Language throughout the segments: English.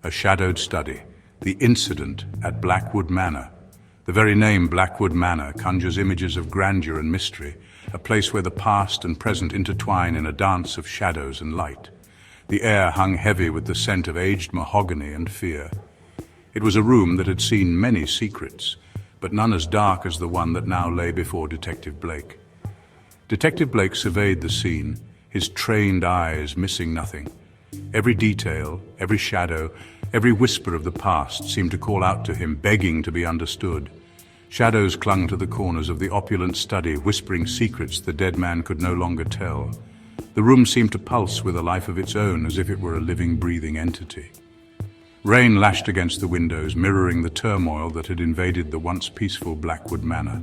A shadowed study, the incident at Blackwood Manor. The very name Blackwood Manor conjures images of grandeur and mystery, a place where the past and present intertwine in a dance of shadows and light. The air hung heavy with the scent of aged mahogany and fear. It was a room that had seen many secrets, but none as dark as the one that now lay before Detective Blake. Detective Blake surveyed the scene, his trained eyes missing nothing. Every detail, every shadow, every whisper of the past seemed to call out to him, begging to be understood. Shadows clung to the corners of the opulent study, whispering secrets the dead man could no longer tell. The room seemed to pulse with a life of its own, as if it were a living, breathing entity. Rain lashed against the windows, mirroring the turmoil that had invaded the once peaceful Blackwood Manor.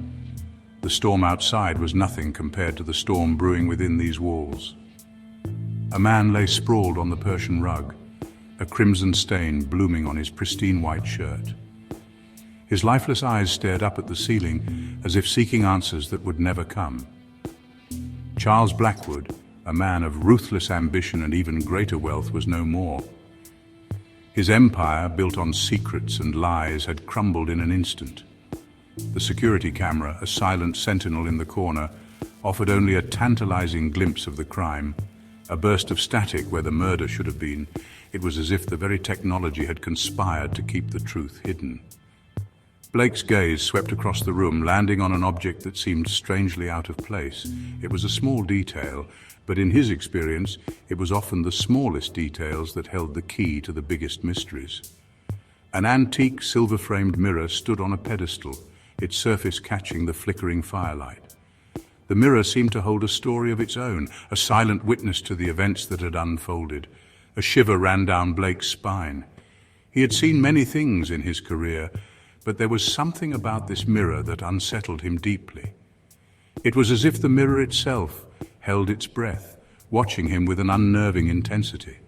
The storm outside was nothing compared to the storm brewing within these walls. A man lay sprawled on the Persian rug, a crimson stain blooming on his pristine white shirt. His lifeless eyes stared up at the ceiling, as if seeking answers that would never come. Charles Blackwood, a man of ruthless ambition and even greater wealth, was no more. His empire, built on secrets and lies, had crumbled in an instant. The security camera, a silent sentinel in the corner, offered only a tantalizing glimpse of the crime, a burst of static where the murder should have been. It was as if the very technology had conspired to keep the truth hidden. Blake's gaze swept across the room, landing on an object that seemed strangely out of place. It was a small detail, but in his experience, it was often the smallest details that held the key to the biggest mysteries. An antique silver-framed mirror stood on a pedestal, its surface catching the flickering firelight. The mirror seemed to hold a story of its own, a silent witness to the events that had unfolded. A shiver ran down Blake's spine. He had seen many things in his career, but there was something about this mirror that unsettled him deeply. It was as if the mirror itself held its breath, watching him with an unnerving intensity.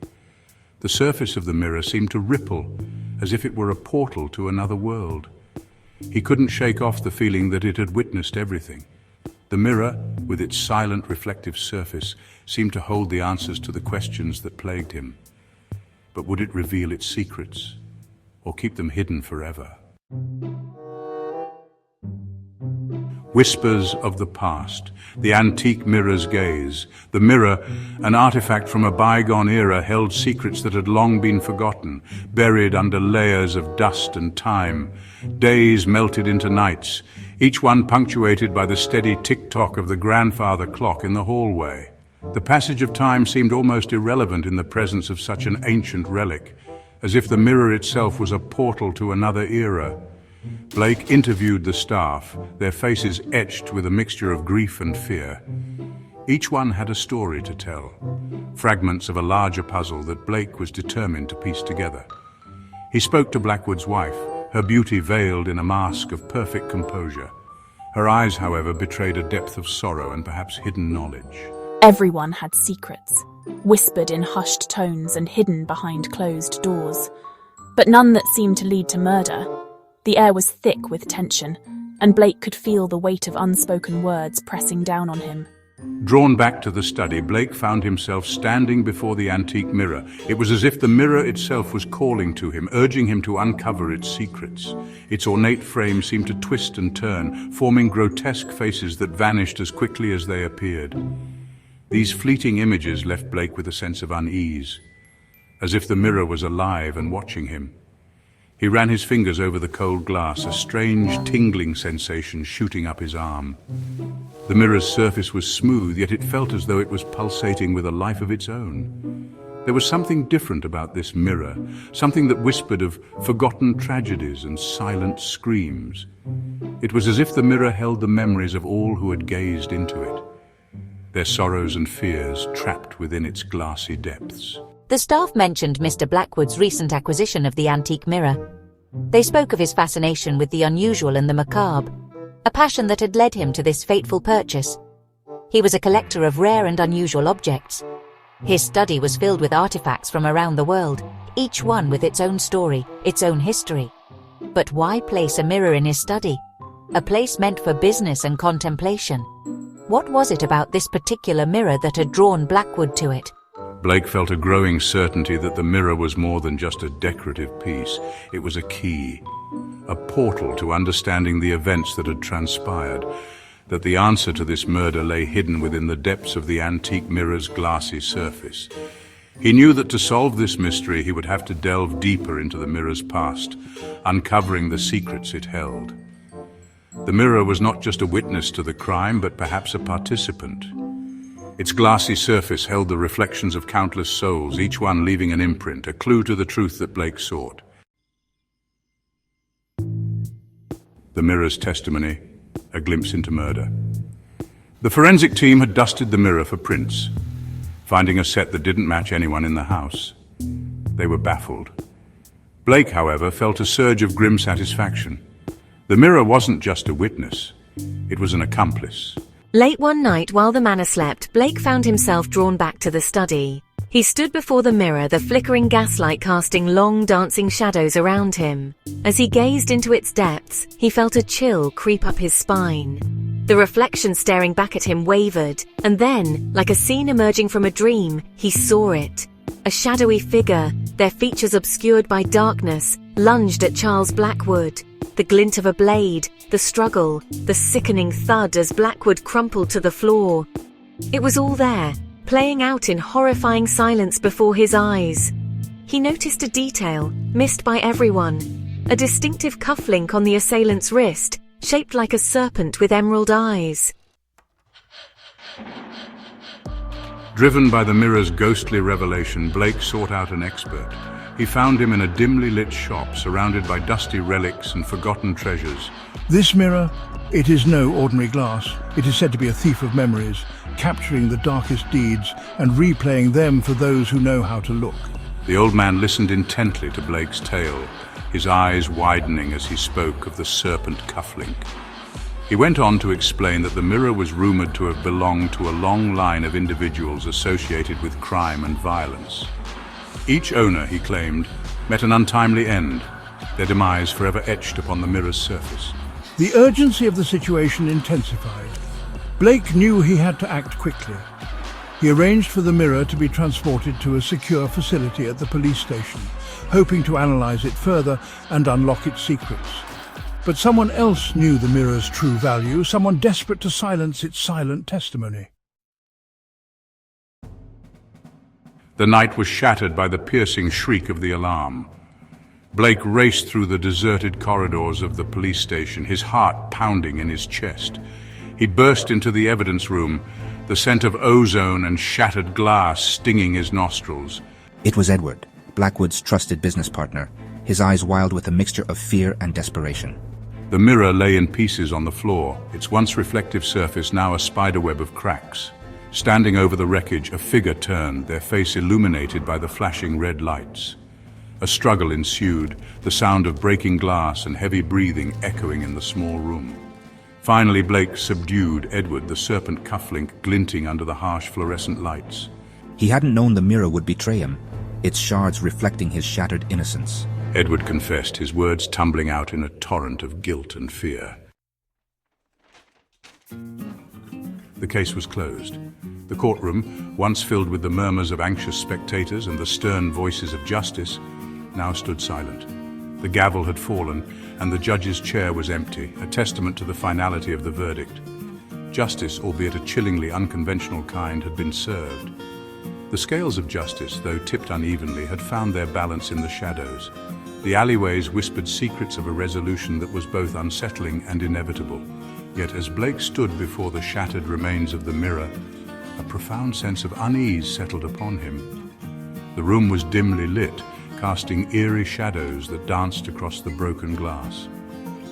The surface of the mirror seemed to ripple, as if it were a portal to another world. He couldn't shake off the feeling that it had witnessed everything. The mirror, with its silent, reflective surface, seemed to hold the answers to the questions that plagued him. But would it reveal its secrets, or keep them hidden forever? Whispers of the past, the antique mirror's gaze. The mirror, an artifact from a bygone era, held secrets that had long been forgotten, buried under layers of dust and time. Days melted into nights, each one punctuated by the steady tick-tock of the grandfather clock in the hallway. The passage of time seemed almost irrelevant in the presence of such an ancient relic, as if the mirror itself was a portal to another era. Blake interviewed the staff, their faces etched with a mixture of grief and fear. Each one had a story to tell, fragments of a larger puzzle that Blake was determined to piece together. He spoke to Blackwood's wife, her beauty veiled in a mask of perfect composure. Her eyes, however, betrayed a depth of sorrow and perhaps hidden knowledge. Everyone had secrets, whispered in hushed tones and hidden behind closed doors, but none that seemed to lead to murder. The air was thick with tension, and Blake could feel the weight of unspoken words pressing down on him. Drawn back to the study, Blake found himself standing before the antique mirror. It was as if the mirror itself was calling to him, urging him to uncover its secrets. Its ornate frame seemed to twist and turn, forming grotesque faces that vanished as quickly as they appeared. These fleeting images left Blake with a sense of unease, as if the mirror was alive and watching him. He ran his fingers over the cold glass, a strange tingling sensation shooting up his arm. The mirror's surface was smooth, yet it felt as though it was pulsating with a life of its own. There was something different about this mirror, something that whispered of forgotten tragedies and silent screams. It was as if the mirror held the memories of all who had gazed into it, their sorrows and fears trapped within its glassy depths. The staff mentioned Mr. Blackwood's recent acquisition of the antique mirror. They spoke of his fascination with the unusual and the macabre, a passion that had led him to this fateful purchase. He was a collector of rare and unusual objects. His study was filled with artifacts from around the world, each one with its own story, its own history. But why place a mirror in his study? A place meant for business and contemplation. What was it about this particular mirror that had drawn Blackwood to it? Blake felt a growing certainty that the mirror was more than just a decorative piece. It was a key, a portal to understanding the events that had transpired, that the answer to this murder lay hidden within the depths of the antique mirror's glassy surface. He knew that to solve this mystery, he would have to delve deeper into the mirror's past, uncovering the secrets it held. The mirror was not just a witness to the crime, but perhaps a participant. Its glassy surface held the reflections of countless souls, each one leaving an imprint, a clue to the truth that Blake sought. The mirror's testimony, a glimpse into murder. The forensic team had dusted the mirror for prints, finding a set that didn't match anyone in the house. They were baffled. Blake, however, felt a surge of grim satisfaction. The mirror wasn't just a witness, it was an accomplice. Late one night while the manor slept, Blake found himself drawn back to the study. He stood before the mirror, the flickering gaslight casting long dancing shadows around him. As he gazed into its depths, he felt a chill creep up his spine. The reflection staring back at him wavered, and then, like a scene emerging from a dream, he saw it. A shadowy figure, their features obscured by darkness, lunged at Charles Blackwood. The glint of a blade, the struggle, the sickening thud as Blackwood crumpled to the floor. It was all there, playing out in horrifying silence before his eyes. He noticed a detail, missed by everyone. A distinctive cufflink on the assailant's wrist, shaped like a serpent with emerald eyes. Driven by the mirror's ghostly revelation, Blake sought out an expert. He found him in a dimly lit shop, surrounded by dusty relics and forgotten treasures. This mirror, it is no ordinary glass. It is said to be a thief of memories, capturing the darkest deeds and replaying them for those who know how to look. The old man listened intently to Blake's tale, his eyes widening as he spoke of the serpent cufflink. He went on to explain that the mirror was rumored to have belonged to a long line of individuals associated with crime and violence. Each owner, he claimed, met an untimely end, their demise forever etched upon the mirror's surface. The urgency of the situation intensified. Blake knew he had to act quickly. He arranged for the mirror to be transported to a secure facility at the police station, hoping to analyze it further and unlock its secrets. But someone else knew the mirror's true value, someone desperate to silence its silent testimony. The night was shattered by the piercing shriek of the alarm. Blake raced through the deserted corridors of the police station, his heart pounding in his chest. He burst into the evidence room, the scent of ozone and shattered glass stinging his nostrils. It was Edward, Blackwood's trusted business partner, his eyes wild with a mixture of fear and desperation. The mirror lay in pieces on the floor, its once reflective surface now a spiderweb of cracks. Standing over the wreckage, a figure turned, their face illuminated by the flashing red lights. A struggle ensued, the sound of breaking glass and heavy breathing echoing in the small room. Finally, Blake subdued Edward, the serpent cufflink glinting under the harsh fluorescent lights. He hadn't known the mirror would betray him, its shards reflecting his shattered innocence. Edward confessed, his words tumbling out in a torrent of guilt and fear. The case was closed. The courtroom, once filled with the murmurs of anxious spectators and the stern voices of justice, now stood silent. The gavel had fallen, and the judge's chair was empty, a testament to the finality of the verdict. Justice, albeit a chillingly unconventional kind, had been served. The scales of justice, though tipped unevenly, had found their balance in the shadows. The alleyways whispered secrets of a resolution that was both unsettling and inevitable. Yet as Blake stood before the shattered remains of the mirror, a profound sense of unease settled upon him. The room was dimly lit, casting eerie shadows that danced across the broken glass.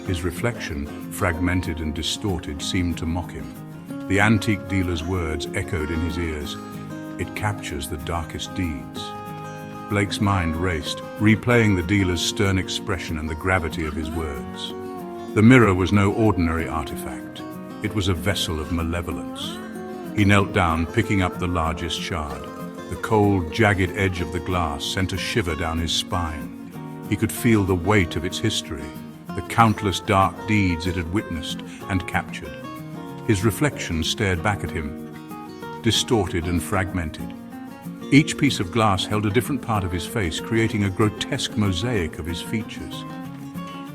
His reflection, fragmented and distorted, seemed to mock him. The antique dealer's words echoed in his ears. "It captures the darkest deeds." Blake's mind raced, replaying the dealer's stern expression and the gravity of his words. The mirror was no ordinary artifact. It was a vessel of malevolence. He knelt down, picking up the largest shard. The cold, jagged edge of the glass sent a shiver down his spine. He could feel the weight of its history, the countless dark deeds it had witnessed and captured. His reflection stared back at him, distorted and fragmented. Each piece of glass held a different part of his face, creating a grotesque mosaic of his features.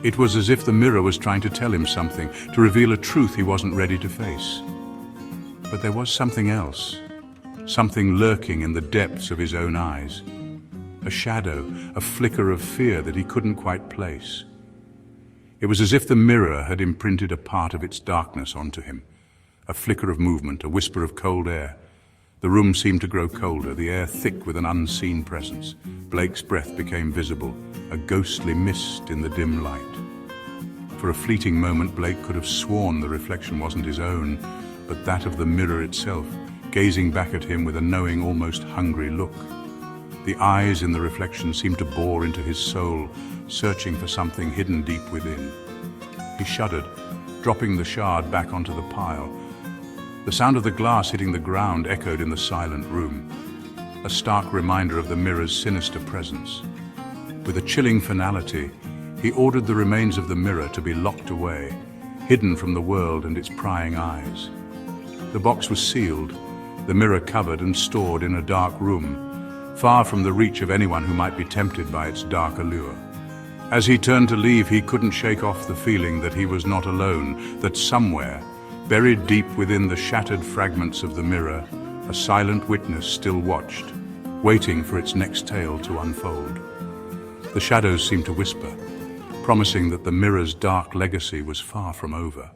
It was as if the mirror was trying to tell him something, to reveal a truth he wasn't ready to face. But there was something else, something lurking in the depths of his own eyes. A shadow, a flicker of fear that he couldn't quite place. It was as if the mirror had imprinted a part of its darkness onto him. A flicker of movement, a whisper of cold air. The room seemed to grow colder, the air thick with an unseen presence. Blake's breath became visible, a ghostly mist in the dim light. For a fleeting moment, Blake could have sworn the reflection wasn't his own, but that of the mirror itself, gazing back at him with a knowing, almost hungry look. The eyes in the reflection seemed to bore into his soul, searching for something hidden deep within. He shuddered, dropping the shard back onto the pile. The sound of the glass hitting the ground echoed in the silent room, a stark reminder of the mirror's sinister presence. With a chilling finality, he ordered the remains of the mirror to be locked away, hidden from the world and its prying eyes. The box was sealed, the mirror covered and stored in a dark room, far from the reach of anyone who might be tempted by its dark allure. As he turned to leave, he couldn't shake off the feeling that he was not alone, that somewhere, buried deep within the shattered fragments of the mirror, a silent witness still watched, waiting for its next tale to unfold. The shadows seemed to whisper, promising that the mirror's dark legacy was far from over.